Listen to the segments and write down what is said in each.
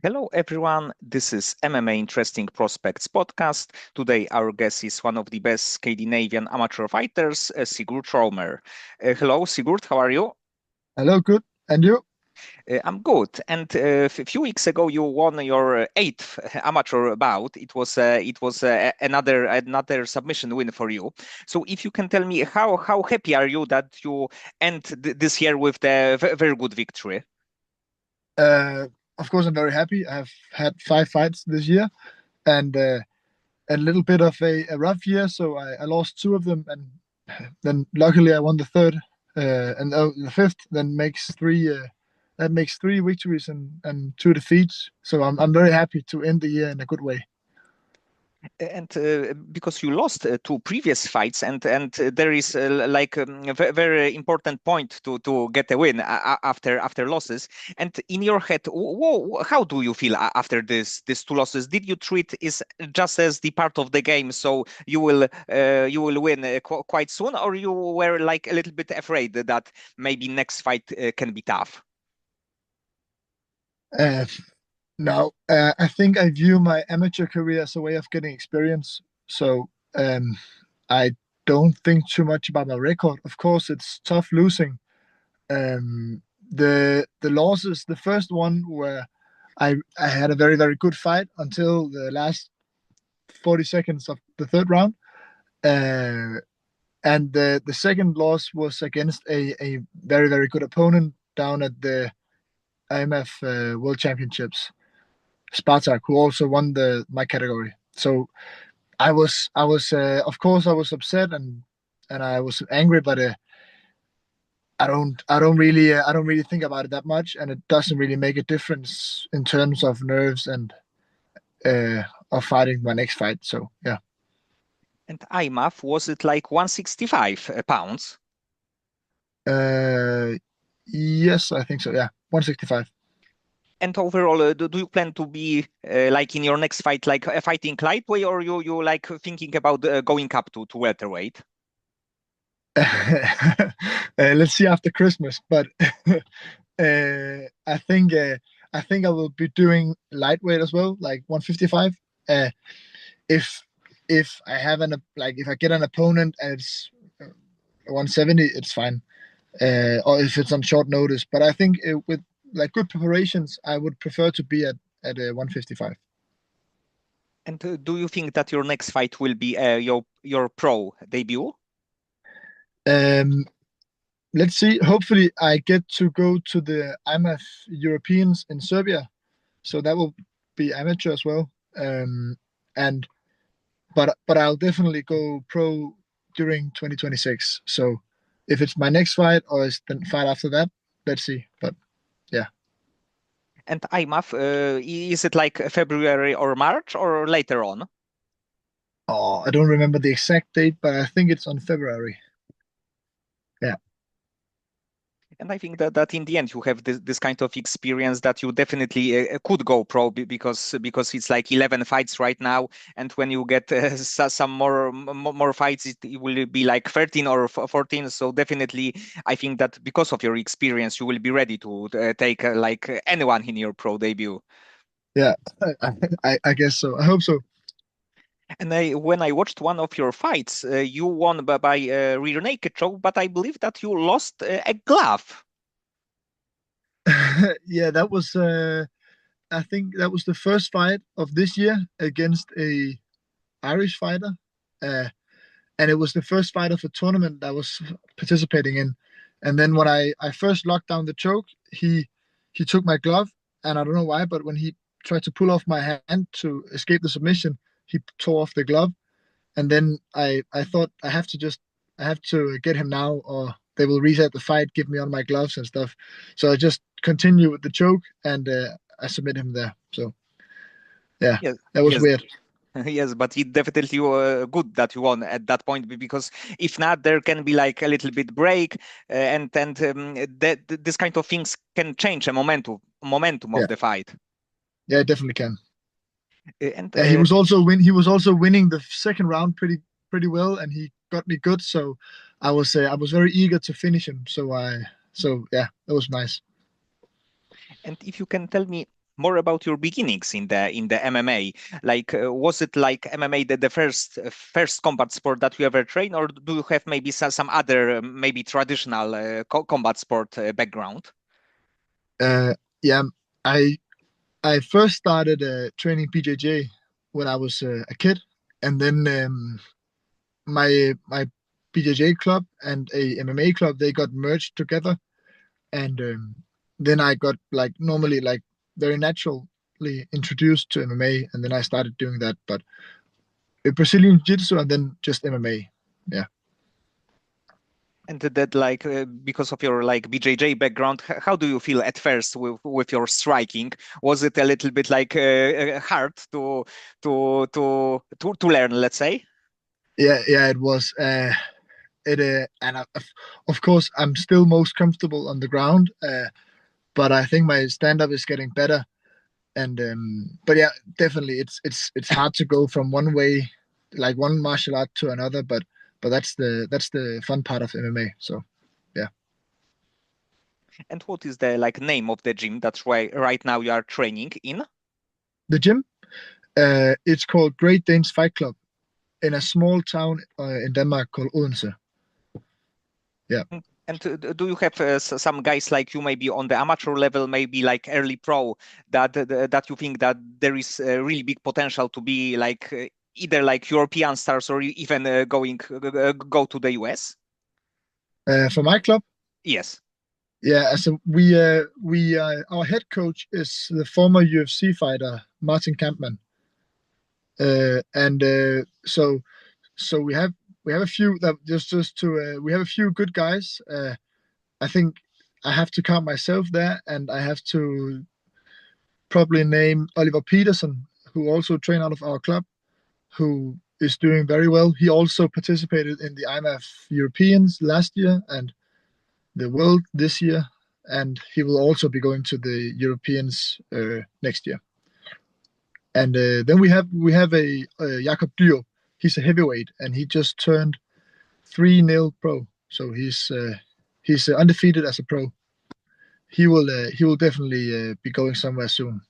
Hello, everyone. This is MMA Interesting Prospects podcast. Today, our guest is one of the best Scandinavian amateur fighters, Sigurd Rømer. Hello, Sigurd. How are you? Hello, good. And you? I'm good. And a few weeks ago, you won your eighth amateur bout. It was another submission win for you. So, if you can tell me how happy are you that you end this year with the very good victory? Uh, of course, I'm very happy. I've had 5 fights this year and a little bit of a rough year. So I lost two of them. And then luckily I won the third and the fifth. Then makes three. That makes three victories and two defeats. So I'm very happy to end the year in a good way. And because you lost two previous fights, and there is like a very important point to get a win after losses. And in your head, how do you feel after these two losses? Did you treat is just as the part of the game, so you will win quite soon, or you were like a little bit afraid that maybe next fight can be tough? Uh, Now, I think I view my amateur career as a way of getting experience. So I don't think too much about my record. Of course, it's tough losing. The losses, the first one where I had a very good fight until the last 40 seconds of the third round. Uh, and the second loss was against a very good opponent down at the IMMAF World Championships. Spartak, who also won the my category. So of course I was upset and I was angry, but I don't really think about it that much, and it doesn't really make a difference in terms of nerves and uh, of fighting my next fight. So yeah, And IMAF, was it like 165 pounds? uh, yes, I think so. Yeah, 165. And overall, do you plan to be like in your next fight, like fighting lightweight, or you like thinking about going up to welterweight? Let's see after Christmas, but I think I think I will be doing lightweight as well, like 155. Uh, if if I have like if I get an opponent and it's 170, it's fine. Or if it's on short notice, but I think with like good preparations, I would prefer to be at 155. And do you think that your next fight will be your pro debut? Um, let's see. Hopefully, I get to go to the IMMAF Europeans in Serbia, so that will be amateur as well. And but I'll definitely go pro during 2026. So if it's my next fight or it's the fight after that, let's see. But yeah, And IMAF, is it like February or March or later on? oh, I don't remember the exact date, but I think it's on February. Yeah, And I think that in the end you have this kind of experience that you definitely could go pro because it's like 11 fights right now, and when you get some more fights, it will be like 13 or 14. So definitely, I think that because of your experience, you will be ready to take like anyone in your pro debut. yeah, I guess so. I hope so. And when I watched one of your fights, you won by rear naked choke, but I believe that you lost a glove. Yeah, that was. I think that was the first fight of this year against a Irish fighter, uh, and it was the first fight of a tournament I was participating in. And then when I first locked down the choke, he took my glove, and I don't know why, but when he tried to pull off my hand to escape the submission, he tore off the glove. And then I thought I have to get him now, or they will reset the fight, give me on my gloves and stuff. So I just continue with the choke, and I submit him there. So yeah, Yes, that was yes, weird. yes, but it definitely good that you won at that point because if not, there can be like a little bit break, and this kind of things can change a momentum Yeah, of the fight. yeah, it definitely can. And Yeah, he was also winning the second round pretty well, and he got me good. So I was very eager to finish him. So yeah, that was nice. and if you can tell me. more about your beginnings in the MMA. Like, was it like MMA the first combat sport that you ever trained, or do you have maybe some other maybe traditional combat sport background? Uh, yeah, I I first started training BJJ when I was a kid, and then my BJJ club and a MMA club, they got merged together, and then I got like normally like very naturally introduced to MMA, and then I started doing that, but Brazilian Jiu-Jitsu and then just MMA. Yeah. And that like because of your like BJJ background, how do you feel at first with your striking? Was it a little bit like hard to learn, let's say? Yeah, it was. And of course, I'm still most comfortable on the ground, but I think my stand-up is getting better. And but yeah, definitely, it's hard to go from one way, like one martial art to another. But that's the fun part of MMA. So yeah, And what is the like name of the gym that's right now you are training in? the gym, it's called Great Danes Fight Club in a small town in Denmark called Odense. Yeah. And do you have some guys like you, maybe on the amateur level, maybe like early pro, that you think that there is really big potential to be like either like European stars or even go to the US? For my club, Yes. yeah. So we our head coach is the former UFC fighter Martin Kampmann, and so we have a few that just to we have a few good guys. I think I have to count myself there, and I have to probably name Oliver Peterson, who also trained out of our club, who is doing very well. He also participated in the IMMAF Europeans last year and the World this year, and he will also be going to the Europeans next year. And then we have a Jakob Dio. He's a heavyweight, and he just turned 3-0 pro. So he's undefeated as a pro. He will definitely be going somewhere soon.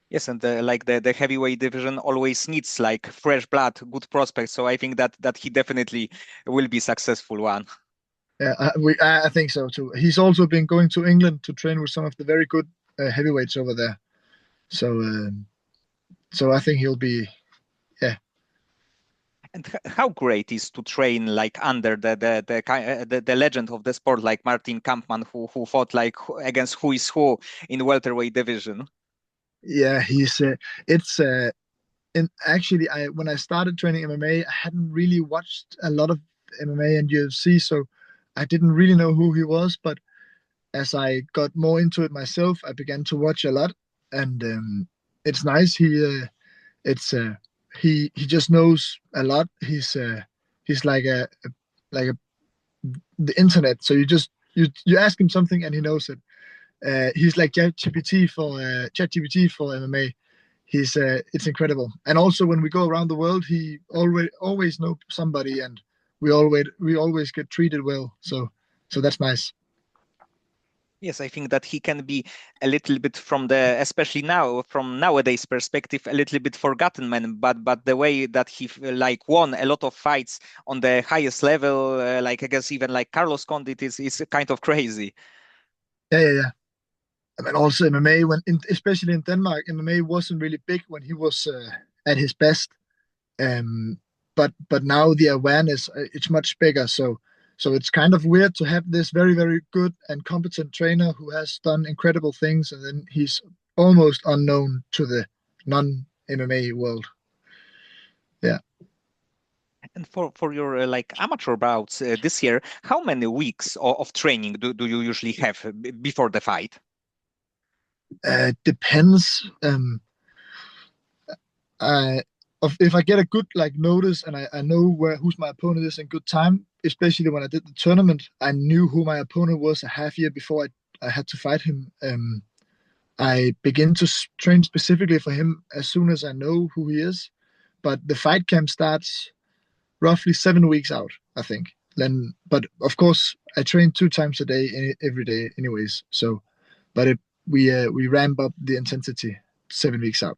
Yes, and like the heavyweight division always needs like fresh blood, good prospects. So I think that he definitely will be successful one. Yeah, I think so too. He's also been going to England to train with some of the very good heavyweights over there. So I think he'll be, yeah. And how great is to train like under the legend of the sport, like Martin Kampmann, who fought like against who is who in welterweight division. Yeah, he's it's and actually I when I started training MMA, I hadn't really watched a lot of MMA and UFC, so I didn't really know who he was. But as I got more into it myself, I began to watch a lot, and it's nice. It's he just knows a lot. He's like a the internet. So you ask him something and he knows it. He's like ChatGPT for MMA. He's it's incredible. And also when we go around the world, he always know somebody, and we always get treated well. So that's nice. Yes, I think that he can be a little bit from the, especially now, from nowadays perspective, a little bit forgotten man. But the way that he like won a lot of fights on the highest level, like I guess even like Carlos Condit is kind of crazy. Yeah. I mean, also MMA especially in Denmark, MMA wasn't really big when he was at his best. Um, but now the awareness it's much bigger. So it's kind of weird to have this very good and competent trainer who has done incredible things, and then he's almost unknown to the non MMA world. Yeah. And for your like amateur bouts this year, how many weeks of training do you usually have before the fight? Depends. I if I get a good like notice and I know who's my opponent is in good time, especially when I did the tournament, I knew who my opponent was a half year before I had to fight him. I begin to train specifically for him as soon as I know who he is. But the fight camp starts roughly 7 weeks out, I think. But of course, I train 2 times a day every day, anyways. So, but we ramp up the intensity 7 weeks out.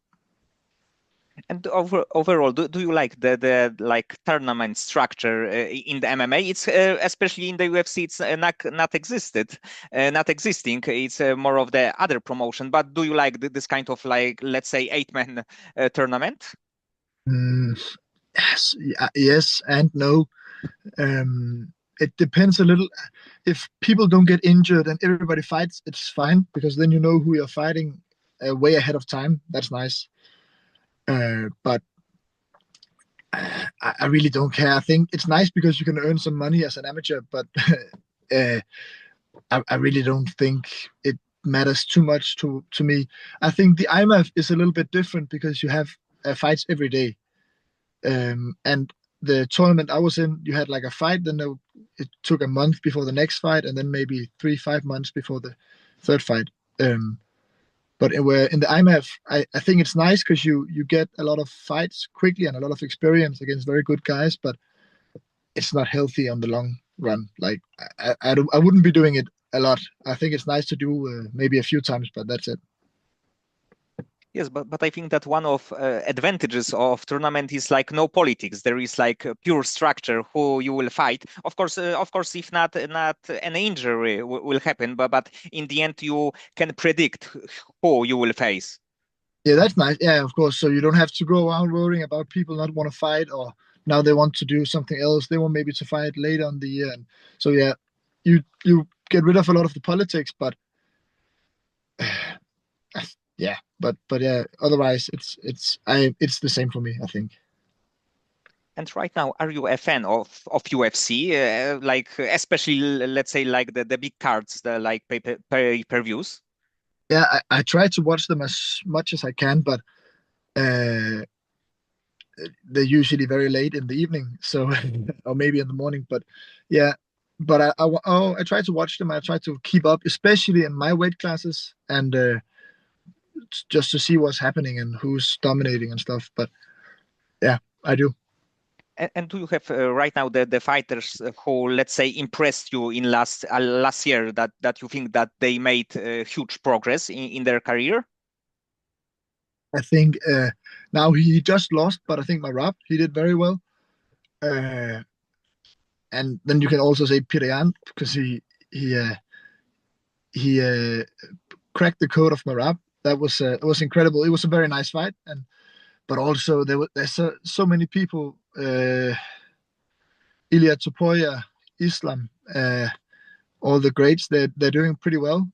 And overall, do you like the like tournament structure in the MMA? It's especially in the UFC, it's not existed, not existing. It's more of the other promotion. But do you like this kind of like, let's say, 8-man tournament? Mm, yes, yes and no. It depends a little. If people don't get injured and everybody fights, it's fine because then you know who you're fighting way ahead of time. That's nice. But I really don't care. I think it's nice because you can earn some money as an amateur, but uh, I really don't think it matters too much to me. I think the IMMAF is a little bit different because you have fights every day. And the tournament I was in, you had like a fight, then it took a month before the next fight, and then maybe 3-5 months before the third fight. But where in the IMAF, I think it's nice because you get a lot of fights quickly and a lot of experience against very good guys, but it's not healthy on the long run. Like I wouldn't be doing it a lot. I think it's nice to do maybe a few times, but that's it. Yes, but I think that one of advantages of tournament is like no politics. There is like a pure structure who you will fight. Of course, if not an injury will happen, but in the end you can predict who you will face. Yeah, that's nice. Yeah, of course. So you don't have to go around worrying about people not want to fight or now they want to do something else. They want maybe to fight later in the year. And so yeah, you get rid of a lot of the politics, but yeah, but yeah, otherwise it's the same for me, I think. And right now, are you a fan of UFC? Like especially let's say like the big cards, the like pay-per-views? Yeah, I try to watch them as much as I can, but uh they're usually very late in the evening, so or maybe in the morning. But yeah, but I try to watch them. I try to keep up, especially in my weight classes, and just to see what's happening and who's dominating and stuff. But yeah, I do. And do you have right now the fighters who, let's say, impressed you in last year that you think that they made huge progress in their career? I think now he just lost, but I think my rap he did very well. Uh, and then you can also say Peter Yan because he uh, he cracked the code of Marab. That was it was incredible. It was a very nice fight, and but also there's so many people. Ilya Topuria, Islam, all the greats. They're doing pretty well.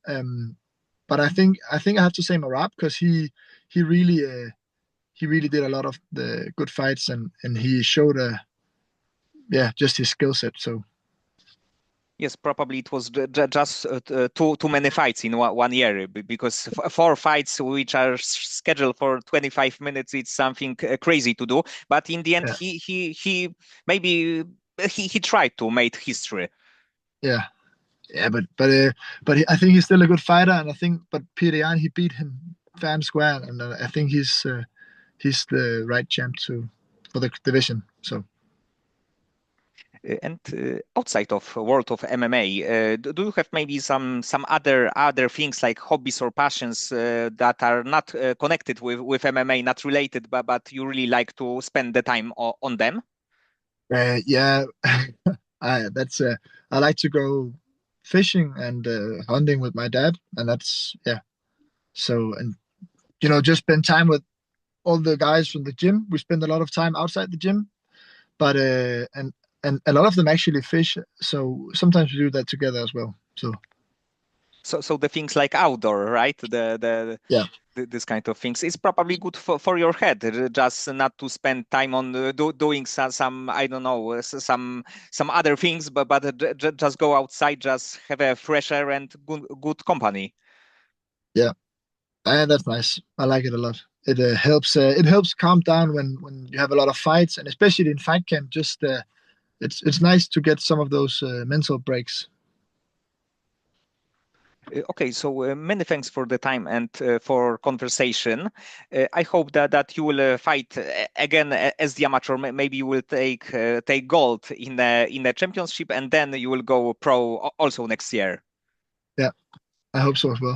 But I think I have to say Marab because he really he really did a lot of the good fights and he showed yeah just his skill set. So Yes, probably it was just too many fights in one year because 4 fights which are scheduled for 25 minutes, it's something crazy to do. But in the end, yeah, he maybe he tried to make history. yeah, yeah. But I think he's still a good fighter, and I think but Peter Yan he beat him fair and square, and I think he's the right champ to for the division. So. And outside of world of MMA, do you have maybe some other things like hobbies or passions that are not connected with MMA, not related, but you really like to spend the time on them? Yeah, that's I like to go fishing and hunting with my dad, and that's yeah. So and just spend time with all the guys from the gym. We spend a lot of time outside the gym, but and a lot of them actually fish. So sometimes we do that together as well. So So the things like outdoor, right? yeah, This kind of things is probably good for your head, just not to spend time on doing some I don't know some other things, but just go outside, just have a fresh air and good company. yeah, that's nice. I like it a lot. It helps calm down when you have a lot of fights, and especially in fight camp. Just it's nice to get some of those mental breaks. Okay, so many thanks for the time and for conversation. I hope that you will fight again as the amateur. Maybe you will take gold in the championship, and then you will go pro also next year. Yeah, I hope so as well.